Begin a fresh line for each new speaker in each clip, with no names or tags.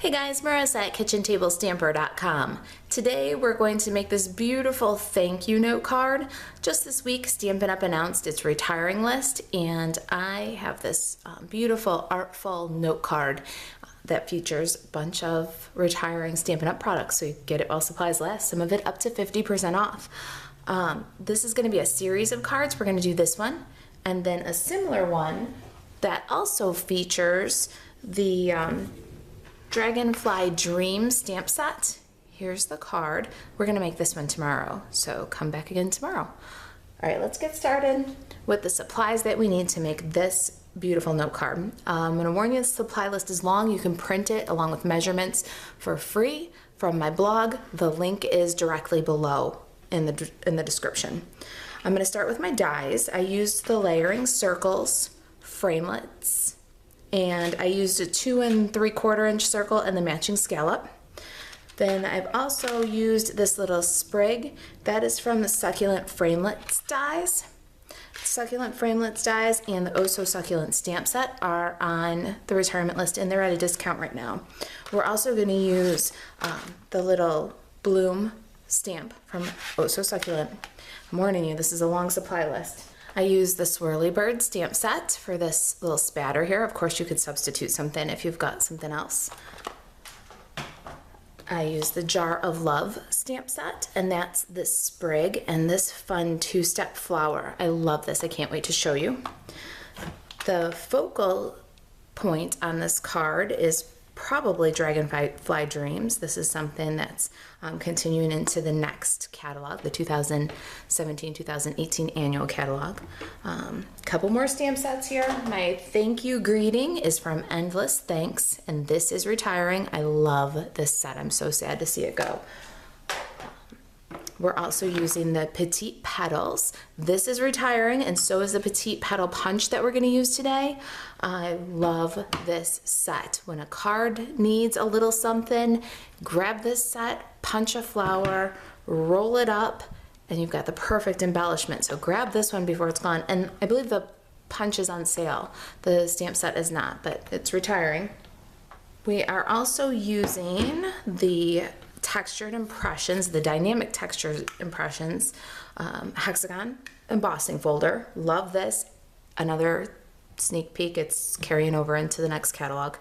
Hey guys, Marissa at KitchenTableStamper.com. Today we're going to make this beautiful thank you note card. Just this week, Stampin' Up! Announced its retiring list, and I have this beautiful, artful note card that features a bunch of retiring Stampin' Up! Products, so you get it while supplies last, some of it up to 50% off. This is going to be a series of cards. We're going to do this one, and then a similar one that also features the Dragonfly Dream stamp set. Here's the card. We're gonna make this one tomorrow, so come back again tomorrow. All right, let's get started with the supplies that we need to make this beautiful note card. I'm gonna warn you, the supply list is long. You can print it along with measurements for free from my blog. The link is directly below in the description. I'm gonna start with my dies. I used the layering circles, framelits, and I used a 2 3/4 inch circle and the matching scallop. Then I've also used this little sprig. That is from the Succulent Framelits dies. Succulent Framelits dies and the Oh So Succulent stamp set are on the retirement list, and they're at a discount right now. We're also going to use the little bloom stamp from Oh So Succulent. I'm warning you, this is a long supply list. I use the Swirly Bird stamp set for this little spatter here. Of course, you could substitute something if you've got something else. I use the Jar of Love stamp set, and that's this sprig and this fun 2-step flower. I love this. I can't wait to show you. The focal point on this card is probably Dragonfly Dreams. This is something that's continuing into the next catalog, the 2017-2018 annual catalog. Couple more stamp sets here. My thank you greeting is from Endless Thanks, and this is retiring. I love this set. I'm so sad to see it go. We're also using the Petite Petals. This is retiring, and so is the Petite Petal Punch that we're going to use today. I love this set. When a card needs a little something, grab this set, punch a flower, roll it up, and you've got the perfect embellishment. So grab this one before it's gone. And I believe the punch is on sale. The stamp set is not, but it's retiring. We are also using the Textured Impressions, the Dynamic Textured Impressions hexagon embossing folder. Love this. Another sneak peek, it's carrying over into the next catalog.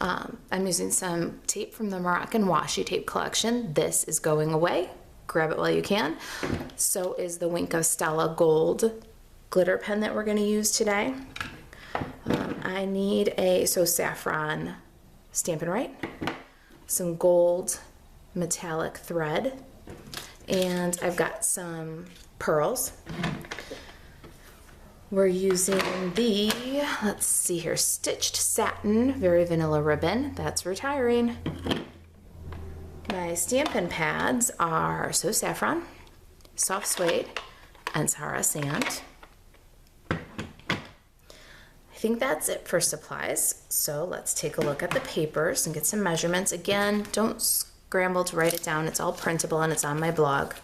I'm using some tape from the Moroccan washi tape collection. This is going away. Grab it while you can. So is the Wink of Stella gold glitter pen that we're going to use today. I need a saffron Stampin' Right, some gold metallic thread, and I've got some pearls. We're using the, let's see here, Stitched Satin Very Vanilla ribbon. That's retiring. My Stampin' Pads are So Saffron, Soft Suede, and Sahara Sand. I think that's it for supplies. So let's take a look at the papers and get some measurements. Again, don't scramble to write it down. It's all printable and it's on my blog.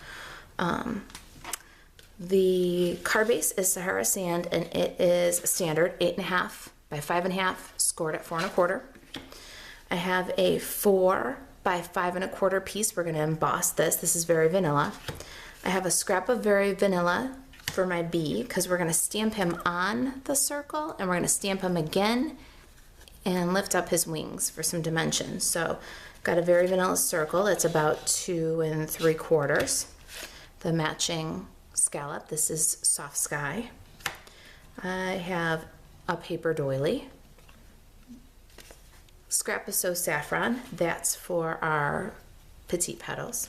The card base is Sahara Sand, and it is standard 8.5 by 5.5, scored at 4 1/4. I have a 4 by 5 1/4 piece. We're going to emboss this. This is Very Vanilla. I have a scrap of Very Vanilla for my bee because we're going to stamp him on the circle, and we're going to stamp him again and lift up his wings for some dimensions. So got a Very Vanilla circle. It's about 2 3/4. The matching scallop. This is Soft Sky. I have a paper doily. Scrap of So Saffron. That's for our Petite Petals.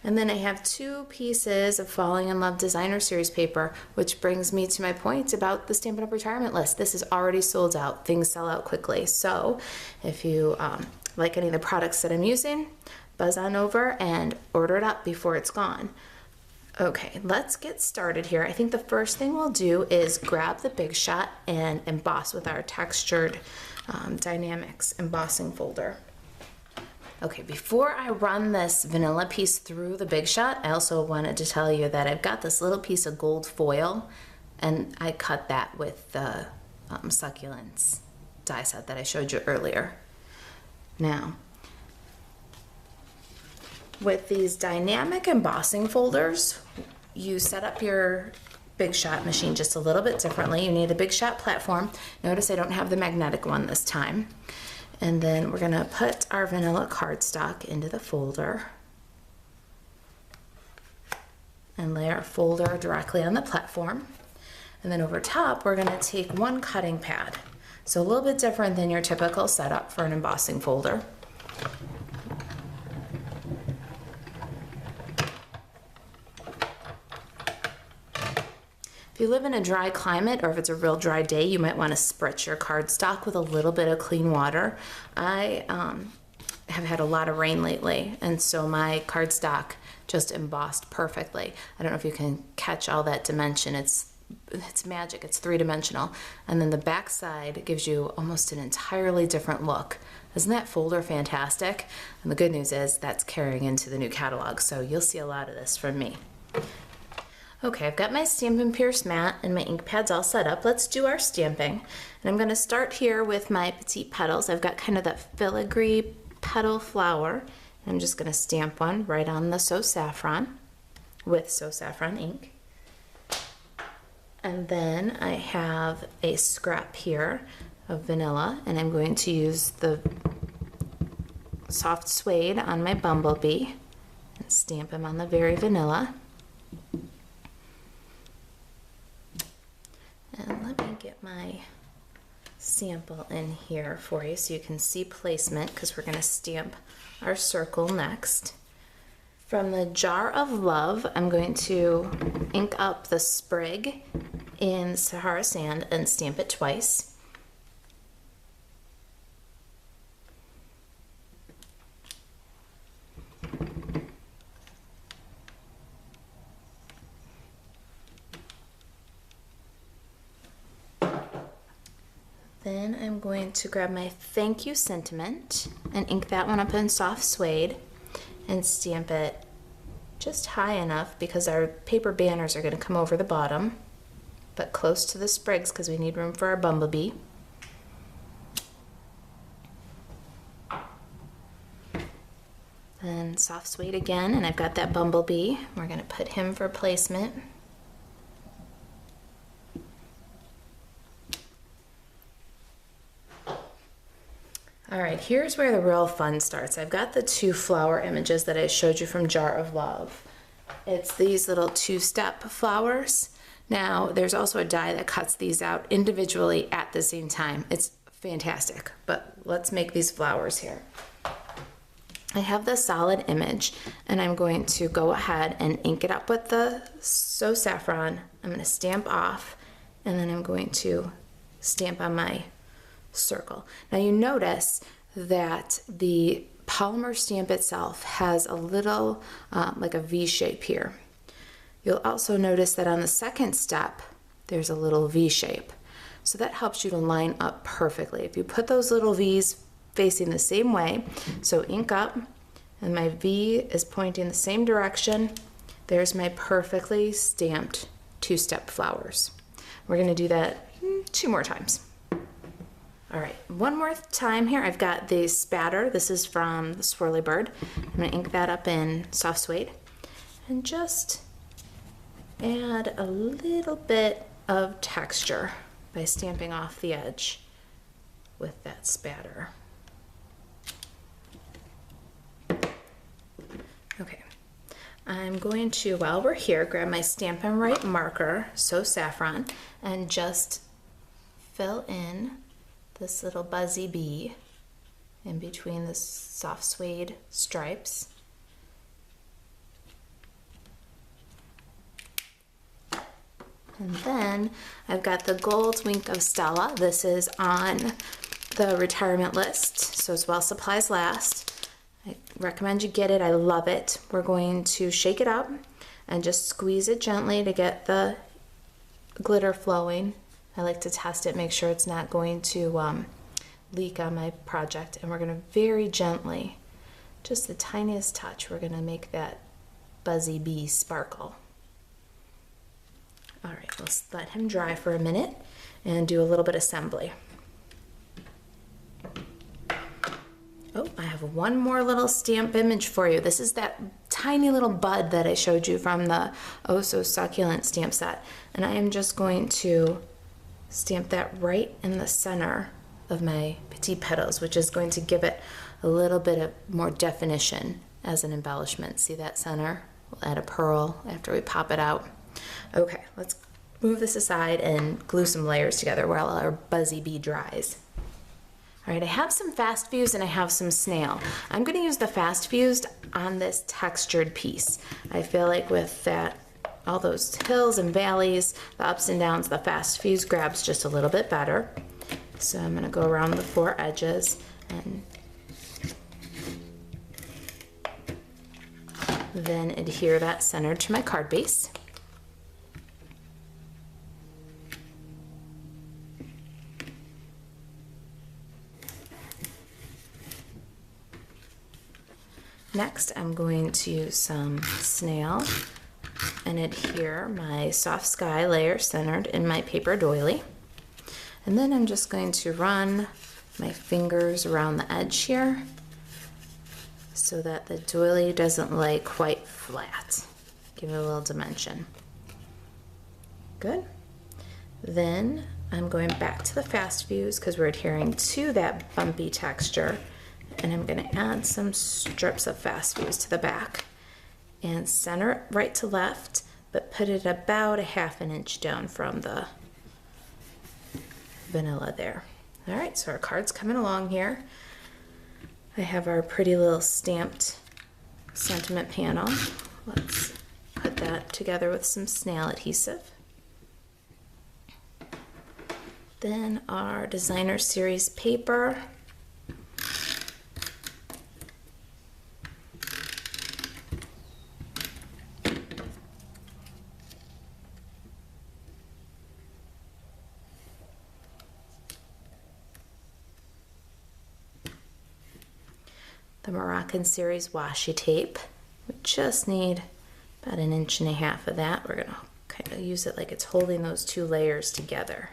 And then I have 2 pieces of Falling in Love Designer Series paper, which brings me to my point about the Stampin' Up! Retirement list. This is already sold out. Things sell out quickly. So if you like any of the products that I'm using, buzz on over and order it up before it's gone. Okay, let's get started here. I think the first thing we'll do is grab the Big Shot and emboss with our Textured Dynamics embossing folder. Okay, before I run this vanilla piece through the Big Shot, I also wanted to tell you that I've got this little piece of gold foil, and I cut that with the succulents die set that I showed you earlier. Now, With these dynamic embossing folders, you set up your Big Shot machine just a little bit differently. You need a Big Shot platform. Notice I don't have the magnetic one this time. And then we're gonna put our vanilla cardstock into the folder and lay our folder directly on the platform. And then over top, we're gonna take one cutting pad. So a little bit different than your typical setup for an embossing folder. If you live in a dry climate or if it's a real dry day, you might want to spritz your cardstock with a little bit of clean water. I have had a lot of rain lately, and so my cardstock just embossed perfectly. I don't know if you can catch all that dimension. It's magic. It's three-dimensional. And then the back side gives you almost an entirely different look. Isn't that folder fantastic? And the good news is that's carrying into the new catalog, so you'll see a lot of this from me. Okay, I've got my Stampin' Pierce mat and my ink pads all set up. Let's do our stamping. And I'm gonna start here with my petite petals. I've got kind of that filigree petal flower. And I'm just gonna stamp one right on the So Saffron with So Saffron ink. And then I have a scrap here of vanilla, and I'm going to use the soft suede on my bumblebee and stamp him on the very vanilla. And let me get my sample in here for you so you can see placement, because we're going to stamp our circle next. From the Jar of Love, I'm going to ink up the sprig in Sahara Sand and stamp it twice. Then I'm going to grab my Thank You sentiment and ink that one up in soft suede and stamp it just high enough because our paper banners are going to come over the bottom, but close to the sprigs because we need room for our bumblebee. Then soft suede again, and I've got that bumblebee. We're going to put him for placement. All right, here's where the real fun starts. I've got the two flower images that I showed you from Jar of Love. It's these little two-step flowers. Now, there's also a die that cuts these out individually at the same time. It's fantastic, but let's make these flowers here. I have the solid image, and I'm going to go ahead and ink it up with the So Saffron. I'm going to stamp off, and then I'm going to stamp on my circle. Now you notice that the polymer stamp itself has a little like a V shape here. You'll also notice that on the second step there's a little V shape. So that helps you to line up perfectly. If you put those little V's facing the same way, so ink up and my V is pointing the same direction, there's my perfectly stamped two-step flowers. We're going to do that 2 more times. All right, one more time here. I've got the spatter. This is from the Swirly Bird. I'm going to ink that up in soft suede and just add a little bit of texture by stamping off the edge with that spatter. Okay, I'm going to, while we're here, grab my Stampin' Right marker, So Saffron, and just fill in this little buzzy bee in between the soft suede stripes. And then I've got the Gold Wink of Stella. This is on the retirement list, so it's while supplies last. I recommend you get it. I love it. We're going to shake it up and just squeeze it gently to get the glitter flowing. I like to test it, make sure it's not going to leak on my project. And we're going to very gently, just the tiniest touch, we're going to make that buzzy bee sparkle. All right, let's let him dry for a minute and do a little bit of assembly. Oh, I have one more little stamp image for you. This is that tiny little bud that I showed you from the Oh So Succulent stamp set. And I am just going to stamp that right in the center of my petite petals, which is going to give it a little bit of more definition as an embellishment. See that center? We'll add a pearl after we pop it out. Okay, let's move this aside and glue some layers together while our buzzy bee dries. All right, I have some fast fused and I have some snail. I'm going to use the fast fused on this textured piece. I feel like with that, all those hills and valleys, the ups and downs, the fast fused grabs just a little bit better. So I'm going to go around the four edges and then adhere that center to my card base. Next, I'm going to use some snail and adhere my soft sky layer centered in my paper doily. And then I'm just going to run my fingers around the edge here so that the doily doesn't lay quite flat. Give it a little dimension. Good. Then I'm going back to the fast fuse because we're adhering to that bumpy texture. And I'm going to add some strips of fast fuse to the back and center it right to left, but put it about a ½ inch down from the vanilla there. All right, so our card's coming along here. I have our pretty little stamped sentiment panel. Let's put that together with some snail adhesive. Then our designer series paper. The Moroccan series washi tape. We just need about 1.5 inches of that. We're gonna kind of use it like it's holding those two layers together.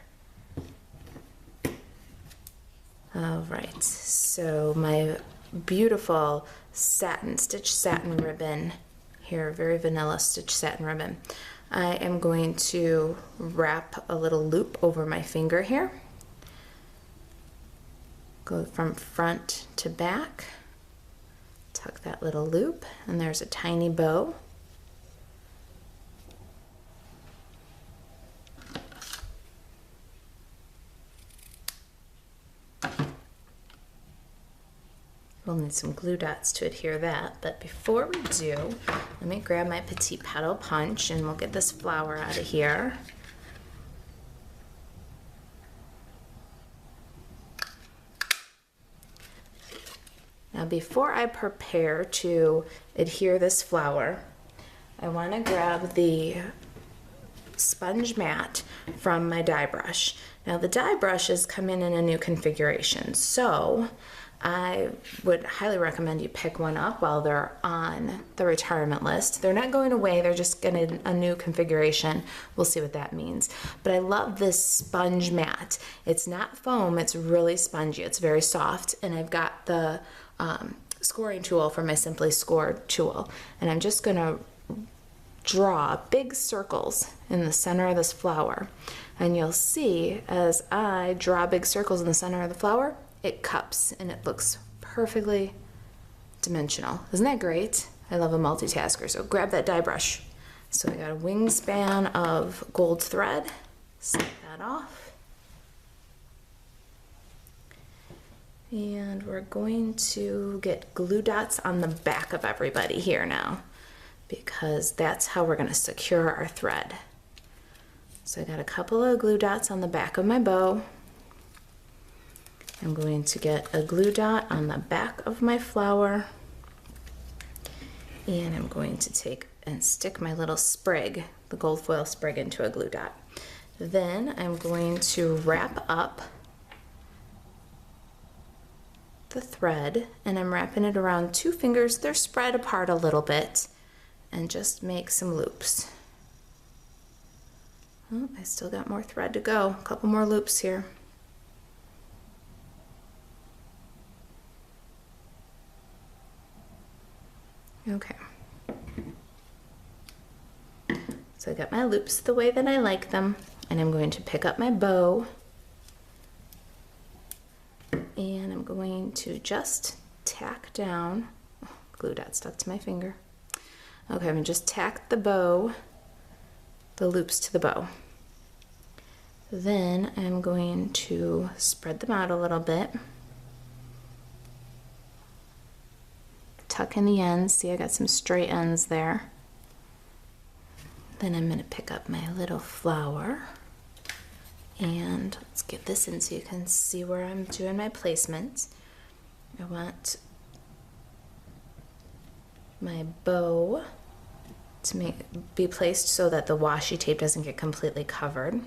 All right, so my beautiful satin, stitch satin ribbon here, very vanilla stitch satin ribbon. I am going to wrap a little loop over my finger here. Go from front to back. Tuck that little loop, and there's a tiny bow. We'll need some glue dots to adhere that, but before we do, let me grab my petite petal punch and we'll get this flower out of here. Now before I prepare to adhere this flower, I want to grab the sponge mat from my die brush. Now the die brushes come in a new configuration, so I would highly recommend you pick one up while they're on the retirement list. They're not going away, they're just getting a new configuration. We'll see what that means. But I love this sponge mat. It's not foam, it's really spongy, it's very soft, and I've got the scoring tool for my Simply Scored tool, and I'm just gonna draw big circles in the center of this flower, and you'll see as I draw big circles in the center of the flower, it cups and it looks perfectly dimensional. Isn't that great? I love a multitasker, so grab that die brush. So I got a wingspan of gold thread, snip that off. And we're going to get glue dots on the back of everybody here now, because that's how we're going to secure our thread. So I got a couple of glue dots on the back of my bow. I'm going to get a glue dot on the back of my flower, and I'm going to take and stick my little sprig, the gold foil sprig, into a glue dot. Then I'm going to wrap up the thread, and I'm wrapping it around 2 fingers. They're spread apart a little bit, and just make some loops. Oh, I still got more thread to go. A couple more loops here. Okay. So I got my loops the way that I like them, and I'm going to pick up my bow, and I'm going to just tack down, oh, glue dot stuck to my finger. Okay, I'm gonna just tack the bow, the loops to the bow. Then I'm going to spread them out a little bit. Tuck in the ends, see I got some straight ends there. Then I'm gonna pick up my little flower, and let's get this in so you can see where I'm doing my placement. I want my bow to be placed so that the washi tape doesn't get completely covered.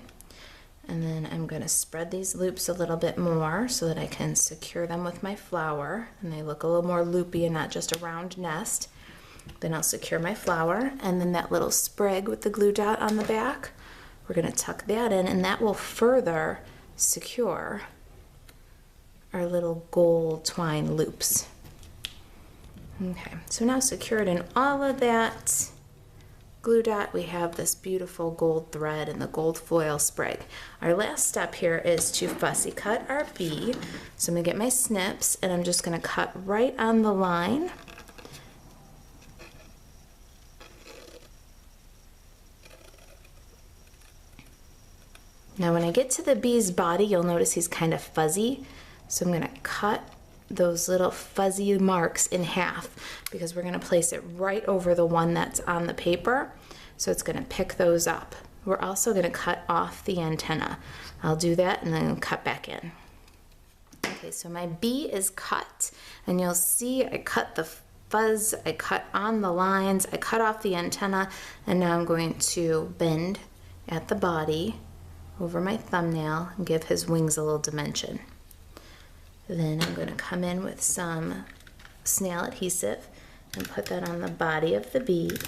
And then I'm gonna spread these loops a little bit more so that I can secure them with my flower, and they look a little more loopy and not just a round nest. Then I'll secure my flower, and then that little sprig with the glue dot on the back, we're gonna tuck that in, and that will further secure our little gold twine loops. Okay, so now secured in all of that glue dot, we have this beautiful gold thread and the gold foil sprig. Our last step here is to fussy cut our bee. So I'm gonna get my snips, and I'm just gonna cut right on the line. Now when I get to the bee's body, you'll notice he's kind of fuzzy. So I'm gonna cut those little fuzzy marks in half, because we're gonna place it right over the one that's on the paper. So it's gonna pick those up. We're also gonna cut off the antenna. I'll do that and then cut back in. Okay, so my bee is cut, and you'll see I cut the fuzz, I cut on the lines, I cut off the antenna, and now I'm going to bend at the body over my thumbnail and give his wings a little dimension. Then I'm going to come in with some snail adhesive and put that on the body of the bee.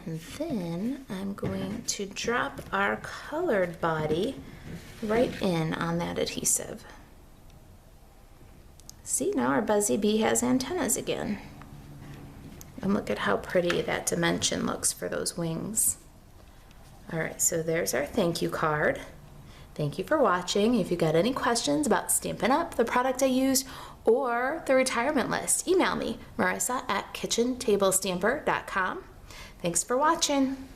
And then I'm going to drop our colored body right in on that adhesive. See, now our buzzy bee has antennas again. And look at how pretty that dimension looks for those wings. All right, so there's our thank you card. Thank you for watching. If you got any questions about Stampin' Up!, the product I used, or the retirement list, email me, marissa@kitchentablestamper.com. Thanks for watching.